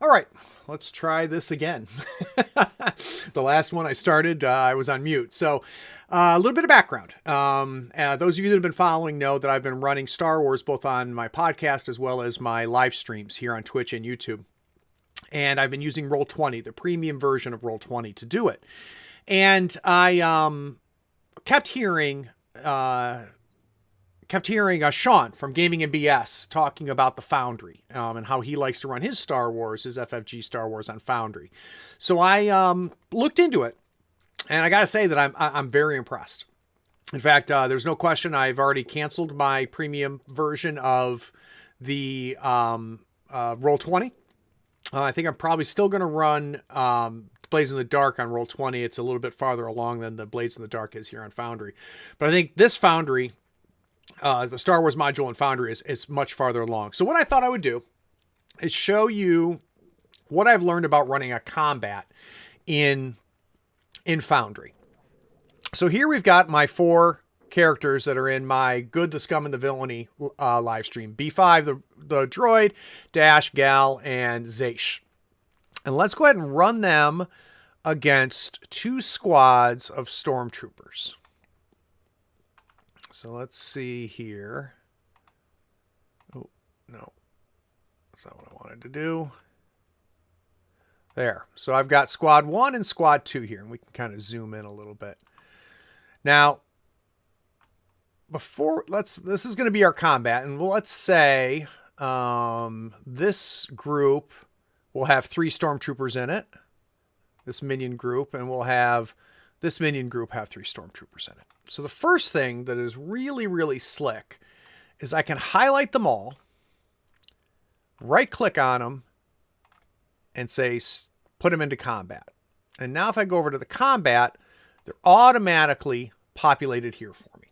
All right, let's try this again. The last one I started, I was on mute. So a little bit of background. Those of you that have been following know that I've been running Star Wars both on my podcast as well as my live streams here on Twitch and YouTube. And I've been using Roll20, the premium version of Roll20 to do it. And I kept hearing Sean from Gaming and BS talking about the Foundry and how he likes to run his Star Wars, his FFG Star Wars on Foundry. So I looked into it, and I got to say that I'm very impressed. In fact, there's no question I've already canceled my premium version of the Roll20. I think I'm probably still going to run Blades in the Dark on Roll20. It's a little bit farther along than the Blades in the Dark is here on Foundry. But I think this Foundry, the Star Wars module in Foundry is much farther along. So what I thought I would do is show you what I've learned about running a combat in Foundry. So here we've got my 4 characters that are in my Good, the Scum, and the Villainy live stream. B5, the droid, Dash, Gal, and Zaish. And let's go ahead and run them against 2 squads of stormtroopers. So let's see here. Oh, no. That's not what I wanted to do. There. So I've got squad 1 and squad 2 here, and we can kind of zoom in a little bit. Now, this is going to be our combat, and let's say this group will have 3 stormtroopers in it, this minion group, and we'll have this minion group have 3 stormtroopers in it. So the first thing that is really, really slick is I can highlight them all, right click on them, and say put them into combat. And now if I go over to the combat, they're automatically populated here for me,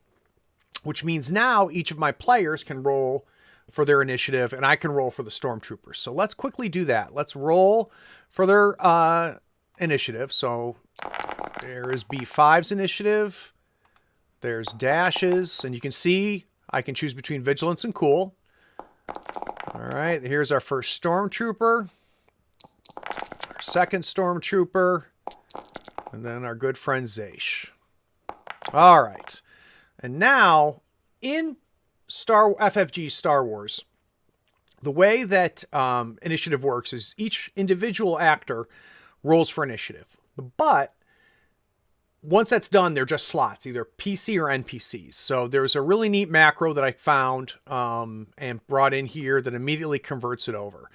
which means now each of my players can roll for their initiative, and I can roll for the stormtroopers. So let's quickly do that. Let's roll for their initiative. So there is B5's initiative. There's Dash's, and you can see I can choose between Vigilance and Cool. All right, here's our first stormtrooper, our second stormtrooper, and then our good friend Zaish. All right. And now, in FFG Star Wars, the way that initiative works is each individual actor rolls for initiative. But once that's done, they're just slots, either PC or NPCs. So there's a really neat macro that I found and brought in here that immediately converts it over.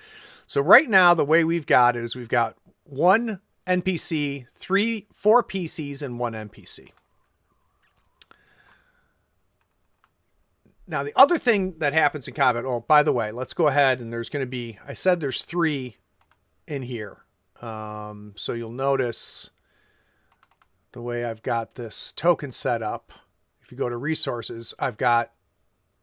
So right now, the way we've got it is we've got 1 NPC, 4 PCs, and 1 NPC. Now, the other thing that happens in combat, oh, by the way, let's go ahead, and there's going to be, I said there's 3 in here. So you'll notice the way I've got this token set up. If you go to resources, I've got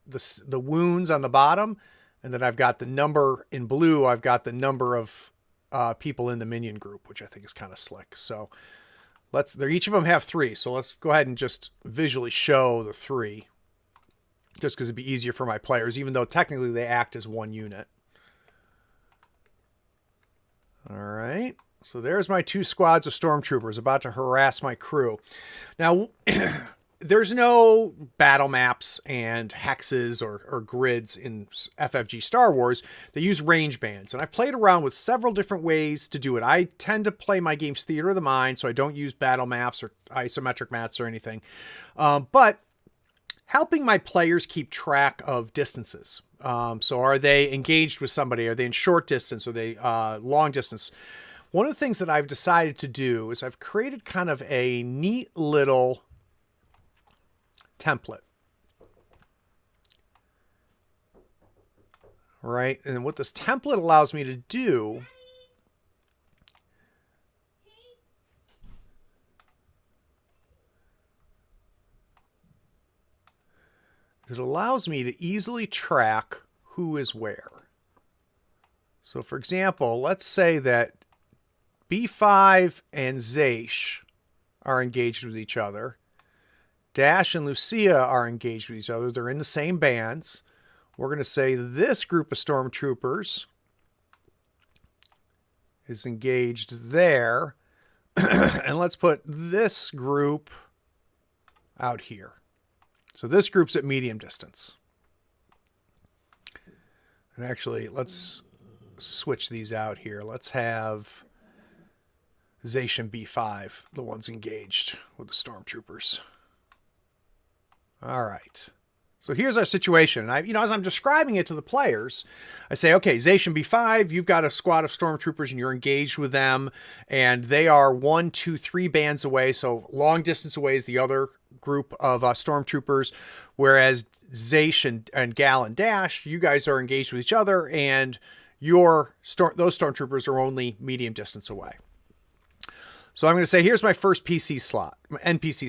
the wounds on the bottom, and then I've got the number in blue. I've got the number of people in the minion group, which I think is kind of slick. So each of them have 3. So let's go ahead and just visually show the 3. Just because it'd be easier for my players, even though technically they act as 1 unit. All right. So there's my 2 squads of stormtroopers about to harass my crew. Now, there's no battle maps and hexes or grids in FFG Star Wars. They use range bands. And I've played around with several different ways to do it. I tend to play my games theater of the mind, so I don't use battle maps or isometric maps or anything. But helping my players keep track of distances. So are they engaged with somebody? Are they in short distance? Are they long distance? One of the things that I've decided to do is I've created kind of a neat little template. Right? And what this template allows me to do it allows me to easily track who is where. So for example, let's say that B5 and Zaish are engaged with each other. Dash and Lucia are engaged with each other. They're in the same bands. We're going to say this group of stormtroopers is engaged there. And let's put this group out here. So this group's at medium distance. And actually, let's switch these out here. Let's have Zation B5, the ones engaged with the stormtroopers. All right. So here's our situation. And as I'm describing it to the players, I say, okay, Zation B5, you've got a squad of stormtroopers and you're engaged with them, and they are 1, 2, 3 bands away. So long distance away is the other group of stormtroopers, whereas Zation and Gal and Dash, you guys are engaged with each other, and those stormtroopers are only medium distance away. So I'm going to say, here's my first NPC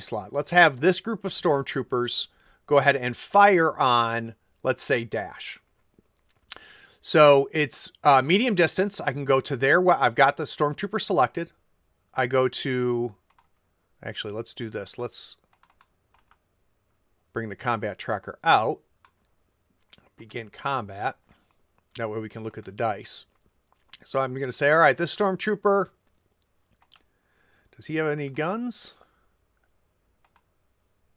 slot. Let's have this group of stormtroopers go ahead and fire on, let's say, Dash. So it's medium distance. I can go to there. I've got the stormtrooper selected. I go to, actually, let's do this. Let's bring the combat tracker out. Begin combat. That way we can look at the dice. So I'm going to say, all right, this stormtrooper, does he have any guns?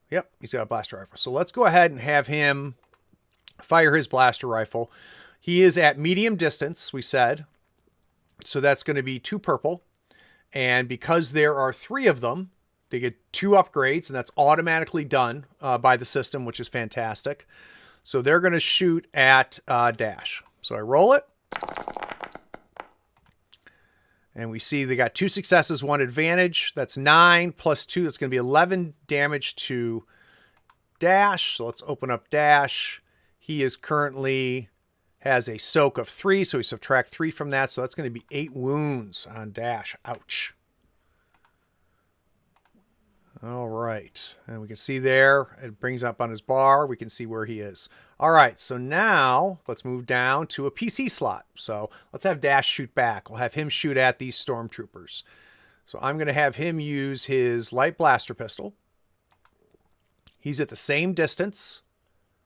Yep, he's got a blaster rifle. So let's go ahead and have him fire his blaster rifle. He is at medium distance, we said. So that's going to be 2 purple. And because there are 3 of them, they get 2 upgrades, and that's automatically done by the system, which is fantastic. So they're going to shoot at Dash. So I roll it. And we see they got 2 successes, 1 advantage. That's 9 plus 2. That's going to be 11 damage to Dash. So let's open up Dash. He is currently has a soak of 3, so we subtract 3 from that. So that's going to be 8 wounds on Dash. Ouch. All right. And we can see there, it brings up on his bar. We can see where he is. All right. So now let's move down to a PC slot. So let's have Dash shoot back. We'll have him shoot at these stormtroopers. So I'm going to have him use his light blaster pistol. He's at the same distance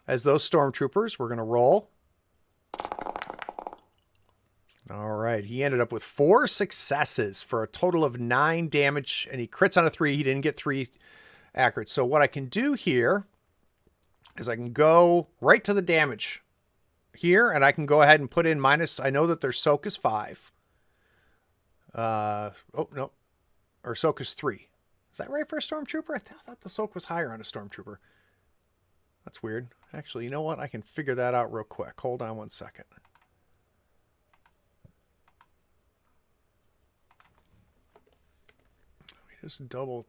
as those stormtroopers. We're going to roll. All right. He ended up with 4 successes for a total of 9 damage, and he crits on a 3. He didn't get 3 accurate. So what I can do here is I can go right to the damage here, and I can go ahead and put in minus. I know that their soak is 5. Oh, no. Or soak is 3. Is that right for a stormtrooper? I thought the soak was higher on a stormtrooper. That's weird. Actually, you know what? I can figure that out real quick. Hold on one second. Just double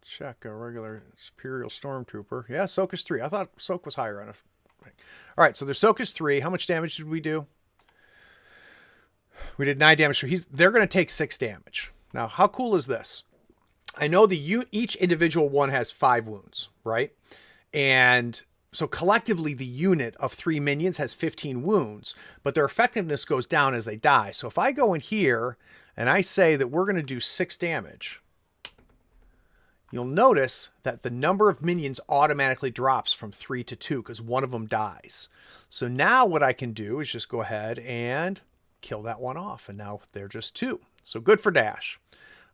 check a regular Imperial Stormtrooper. Yeah, soak is 3. I thought soak was higher on it. All right, so their soak is 3. How much damage did we do? We did 9 damage. So they're going to take 6 damage. Now, how cool is this? I know each individual one has 5 wounds, right? And so collectively, the unit of 3 minions has 15 wounds, but their effectiveness goes down as they die. So if I go in here and I say that we're going to do 6 damage, you'll notice that the number of minions automatically drops from 3 to 2 because one of them dies. So now what I can do is just go ahead and kill that one off. And now they're just 2. So good for Dash.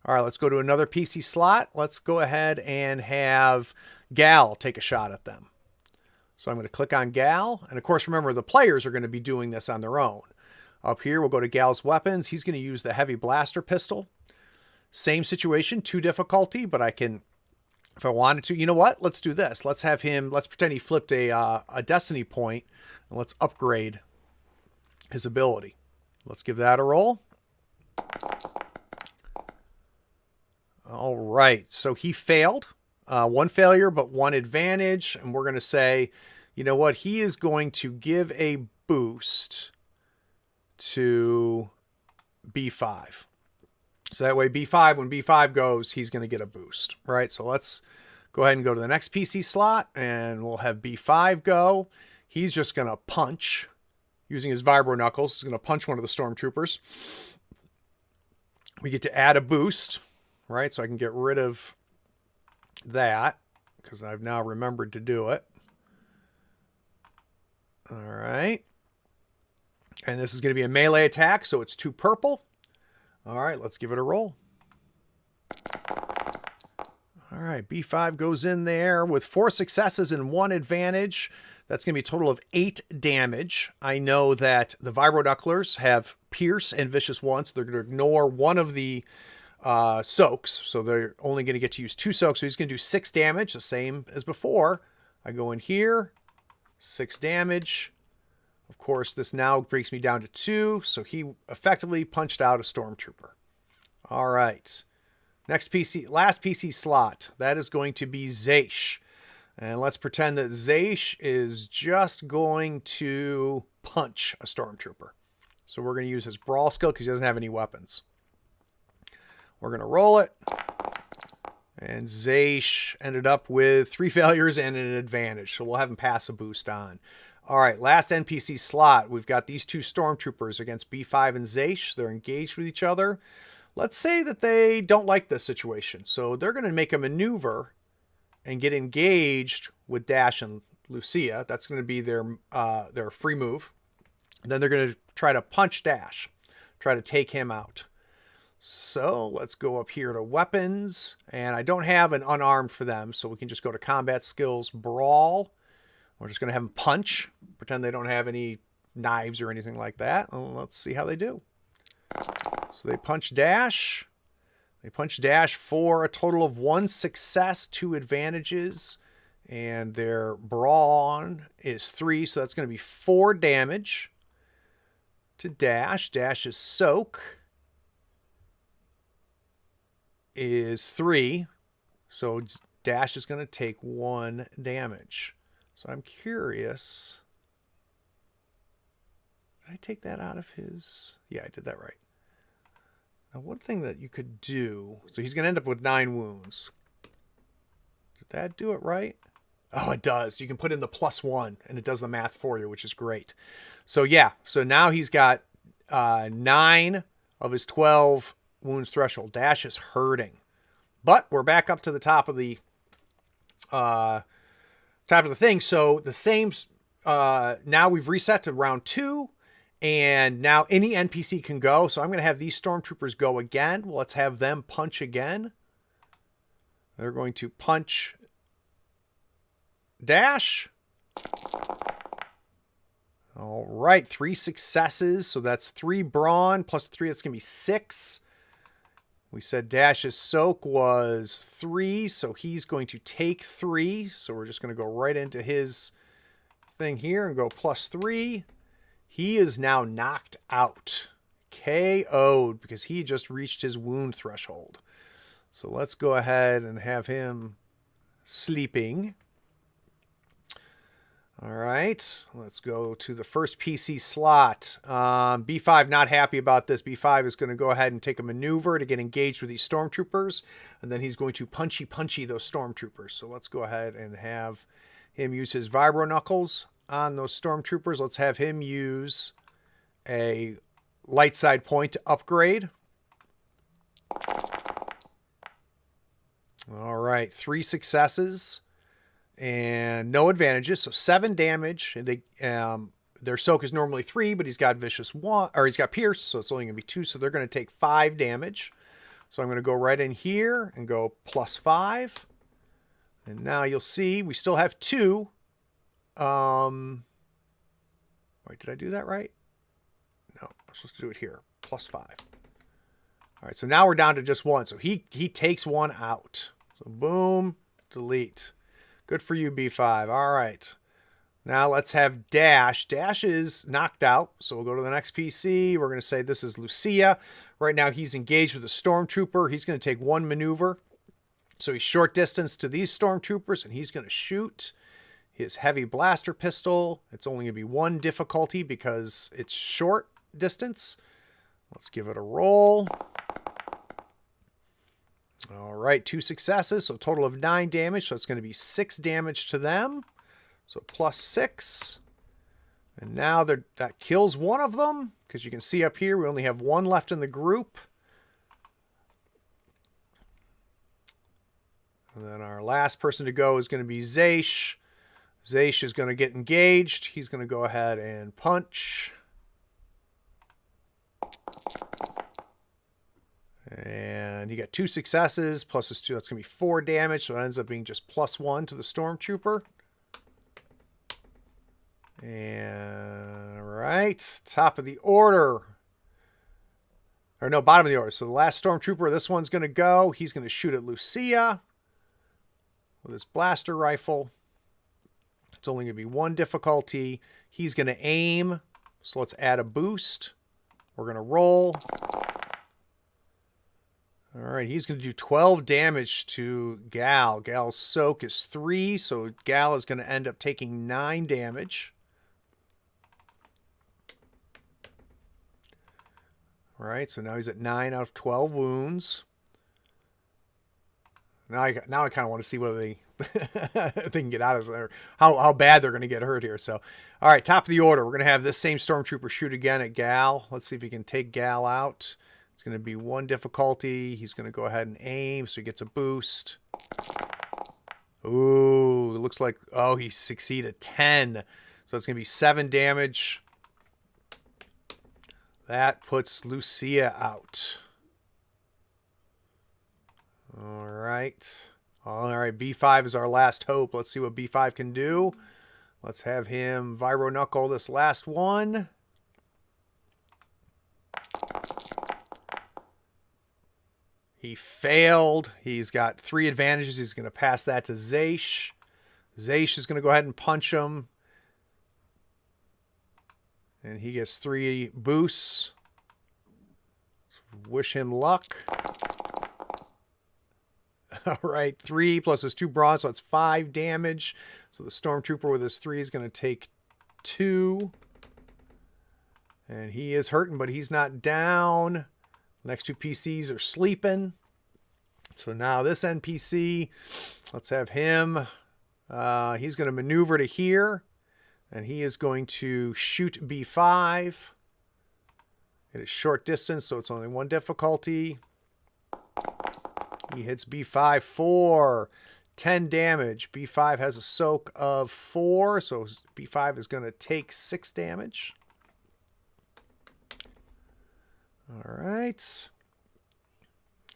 All right, let's go to another PC slot. Let's go ahead and have Gal take a shot at them. So I'm going to click on Gal. And of course, remember, the players are going to be doing this on their own. Up here, we'll go to Gal's weapons. He's going to use the heavy blaster pistol. Same situation, 2 difficulty, but I can, if I wanted to, you know what? Let's do this. Let's have him, let's pretend he flipped a destiny point, and let's upgrade his ability. Let's give that a roll. All right, so he failed. 1 failure, but 1 advantage. And we're going to say, you know what? He is going to give a boost to B5. So that way B5, when B5 goes, he's going to get a boost, right? So let's go ahead and go to the next PC slot, and we'll have B5 go. He's just going to punch using his vibro knuckles. He's going to punch one of the stormtroopers. We get to add a boost, right? So I can get rid of that because I've now remembered to do it. All right. And this is going to be a melee attack, so it's 2 purple. All right, let's give it a roll. All right, B5 goes in there with 4 successes and 1 advantage. That's going to be a total of 8 damage. I know that the Vibroducklers have Pierce and Vicious 1, so they're going to ignore one of the soaks. So they're only going to get to use 2 soaks. So he's going to do 6 damage, the same as before. I go in here, 6 damage. Of course, this now breaks me down to 2. So he effectively punched out a Stormtrooper. All right. Next PC, last PC slot, that is going to be Zaysh. And let's pretend that Zaysh is just going to punch a Stormtrooper. So we're going to use his Brawl skill because he doesn't have any weapons. We're going to roll it. And Zaysh ended up with 3 failures and an advantage. So we'll have him pass a boost on. All right, last NPC slot. We've got these 2 Stormtroopers against B5 and Zaysh. They're engaged with each other. Let's say that they don't like this situation. So they're going to make a maneuver and get engaged with Dash and Lucia. That's going to be their free move. And then they're going to try to punch Dash, try to take him out. So let's go up here to weapons. And I don't have an unarmed for them, so we can just go to combat skills, brawl. We're just going to have them punch, pretend they don't have any knives or anything like that. Well, let's see how they do. So they punch Dash. They punch Dash for a total of 1 success, 2 advantages. And their brawn is 3, so that's going to be 4 damage to Dash. Dash's soak is 3. So Dash is going to take 1 damage. So I'm curious. Did I take that out of his? Yeah, I did that right. Now, one thing that you could do, so he's going to end up with 9 wounds. Did that do it right? Oh, it does. You can put in the +1, and it does the math for you, which is great. So, yeah. So now he's got 9 of his 12 wounds threshold. Dash is hurting. But we're back up to the top of the thing. So the same, now we've reset to round 2. And now any NPC can go. So I'm going to have these Stormtroopers go again. Well, let's have them punch again. They're going to punch Dash. All right, 3 successes. So that's 3 brawn plus 3. That's going to be 6. We said Dash's soak was 3. So he's going to take 3. So we're just going to go right into his thing here and go +3. He is now knocked out, KO'd, because he just reached his wound threshold. So let's go ahead and have him sleeping. All right, let's go to the first PC slot. B5 not happy about this. B5 is going to go ahead and take a maneuver to get engaged with these Stormtroopers, and then he's going to punchy those Stormtroopers. So let's go ahead and have him use his Vibro Knuckles on those Stormtroopers. Let's have him use a light side point to upgrade. All right, 3 successes and no advantages, so 7 damage. And they, their soak is normally 3, but he's got Vicious 1, or he's got Pierce, so it's only going to be 2. So they're going to take 5 damage. So I'm going to go right in here and go +5. And now you'll see we still have 2. Wait, did I do that right? No, I'm supposed to do it here. +5. All right, so now we're down to just 1. So he takes 1 out. So boom, delete. Good for you, B5. All right. Now let's have Dash. Dash is knocked out. So we'll go to the next PC. We're going to say this is Lucia. Right now he's engaged with a Stormtrooper. He's going to take 1 maneuver. So he's short distance to these Stormtroopers, and he's going to shoot his heavy blaster pistol. It's only going to be 1 difficulty because it's short distance. Let's give it a roll. All right, 2 successes, so a total of 9 damage. So it's going to be 6 damage to them. So +6. And now that kills one of them, because you can see up here we only have 1 left in the group. And then our last person to go is going to be Zaysh. Zaysh is going to get engaged. He's going to go ahead and punch. And he got 2 successes, plus his 2. That's going to be 4 damage, so it ends up being just +1 to the Stormtrooper. And, all right, top of the order. Or no, bottom of the order. So the last Stormtrooper, this one's going to go. He's going to shoot at Lucia with his blaster rifle. It's only going to be 1 difficulty. He's going to aim. So let's add a boost. We're going to roll. All right, he's going to do 12 damage to Gal. Gal's soak is 3, so Gal is going to end up taking 9 damage. All right, so now he's at 9 out of 12 wounds. Now I kind of want to see whether they can get out of there, how bad they're going to get hurt here. So, all right, top of the order. We're going to have this same Stormtrooper shoot again at Gal. Let's see if he can take Gal out. It's going to be 1 difficulty. He's going to go ahead and aim, so he gets a boost. Ooh, it looks like, oh, he succeeded 10. So it's going to be 7 damage. That puts Lucia out. All right. All right, B5 is our last hope. Let's see what B5 can do. Let's have him Vibro Knuckle this last one. He failed. He's got 3 advantages. He's going to pass that to Zaysh. Zaysh is going to go ahead and punch him. And he gets 3 boosts. Let's wish him luck. All right, 3 plus his 2 bronze, so that's 5 damage. So the Stormtrooper with his 3 is going to take 2. And he is hurting, but he's not down. The next 2 PCs are sleeping. So now this NPC, let's have him. He's going to maneuver to here. And he is going to shoot B5. It is short distance, so it's only 1 difficulty. He hits B5 for 10 damage. B5 has a soak of 4, so B5 is going to take 6 damage. All right.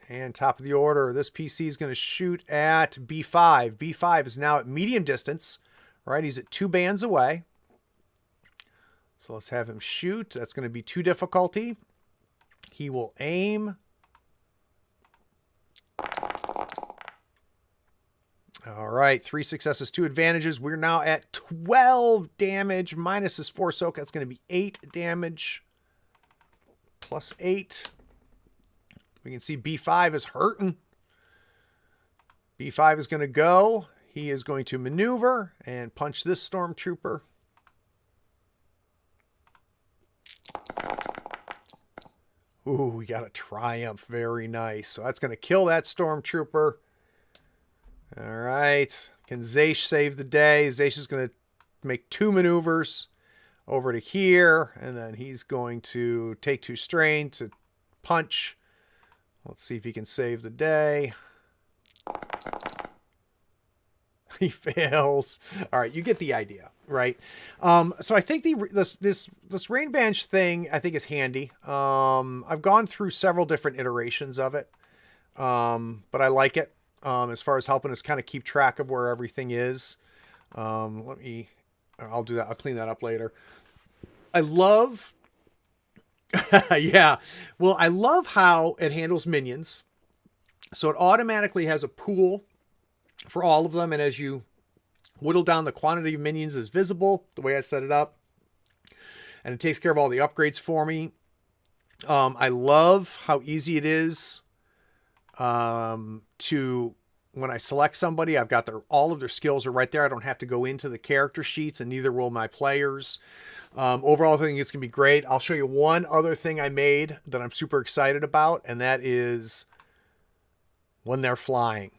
And top of the order, this PC is going to shoot at B5. B5 is now at medium distance. Right, he's at 2 bands away. So let's have him shoot. That's going to be 2 difficulty. He will aim. All right, 3 successes, 2 advantages. We're now at 12 damage minus his 4 soak. That's going to be 8 damage. Plus 8. We can see B5 is hurting. B5 is going to go. He is going to maneuver and punch this Stormtrooper. Ooh, we got a triumph. Very nice. So that's going to kill that Stormtrooper. All right. Can Zaysh save the day? Zaysh is going to make 2 maneuvers over to here. And then he's going to take 2 strain to punch. Let's see if he can save the day. He fails. All right, you get the idea, right? So I think this rain bench thing I think is handy. I've gone through several different iterations of it, but I like it as far as helping us kind of keep track of where everything is. I'll do that. I'll clean that up later. I love, yeah. Well, I love how it handles minions. So it automatically has a pool for all of them, and as you whittle down, the quantity of minions is visible the way I set it up, and it takes care of all the upgrades for me. I love how easy it is to, when I select somebody, I've got all of their skills are right there. I don't have to go into the character sheets, and neither will my players. Overall, I think it's gonna be great. I'll show you one other thing I made that I'm super excited about, and that is when they're flying.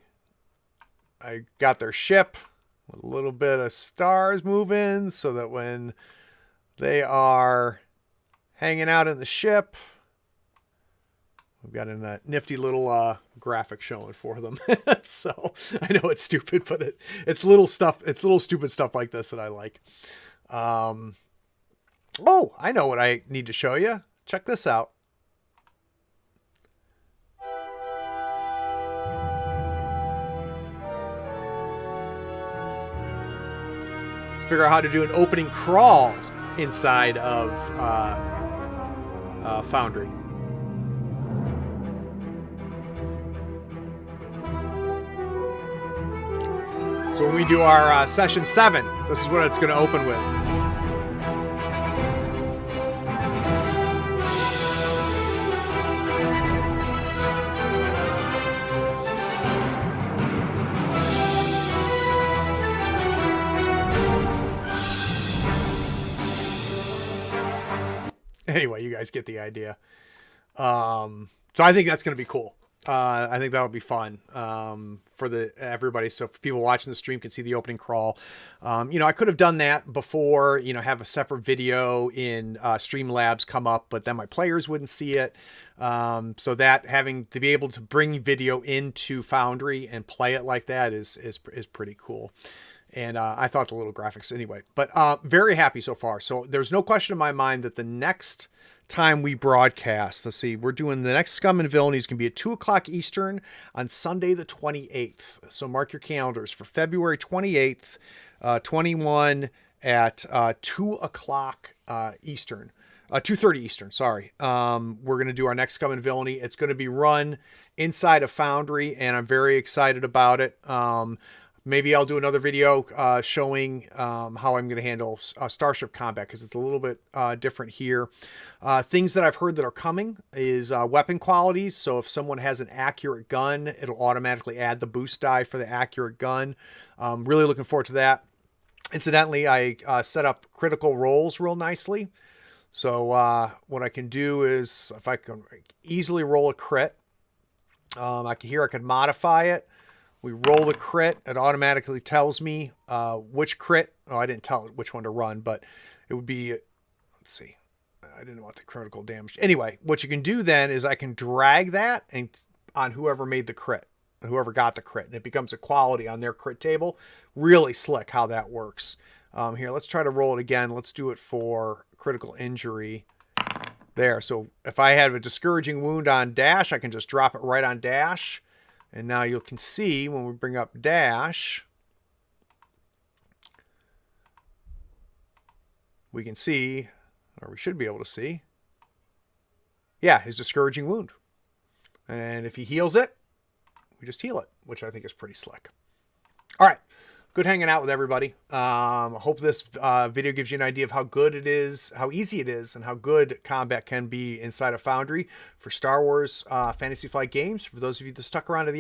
I got their ship with a little bit of stars moving so that when they are hanging out in the ship, we've got a nifty little graphic showing for them. So I know it's stupid, but it's little stuff. It's little stupid stuff like this that I like. Oh, I know what I need to show you. Check this out. figure out how to do an opening crawl inside of Foundry. So when we do our session 7, this is what it's going to open with. Anyway, you guys get the idea. So I think that's going to be cool. I think that'll be fun for everybody. So if people watching the stream can see the opening crawl. I could have done that before, have a separate video in Streamlabs come up, but then my players wouldn't see it. So that having to be able to bring video into Foundry and play it like that is pretty cool. And I thought the little graphics anyway, but very happy so far. So there's no question in my mind that the next time we broadcast, let's see, we're doing the next Scum and Villainy is going to be at 2 o'clock Eastern on Sunday the 28th. So mark your calendars for February 28th, 21 at 2 o'clock Eastern. 2:30 Eastern, sorry. We're going to do our next Scum and Villainy. It's going to be run inside of Foundry, and I'm very excited about it. Maybe I'll do another video showing how I'm going to handle Starship combat, because it's a little bit different here. Things that I've heard that are coming is weapon qualities. So if someone has an accurate gun, it'll automatically add the boost die for the accurate gun. Really looking forward to that. Incidentally, I set up critical rolls real nicely. So what I can do is, if I can easily roll a crit, I can modify it. We roll the crit. It automatically tells me which crit. Oh, I didn't tell it which one to run, but it would be, let's see. I didn't want the critical damage. Anyway, what you can do then is I can drag that and on whoever made the crit, whoever got the crit, and it becomes a quality on their crit table. Really slick how that works. Here, let's try to roll it again. Let's do it for critical injury. There. So if I have a discouraging wound on Dash, I can just drop it right on Dash. And now you can see when we bring up Dash, we can see, or we should be able to see, yeah, his discouraging wound. And if he heals it, we just heal it, which I think is pretty slick. All right. Good hanging out with everybody. Hope this video gives you an idea of how good it is, how easy it is, and how good combat can be inside of Foundry for Star Wars Fantasy Flight games. For those of you that stuck around to the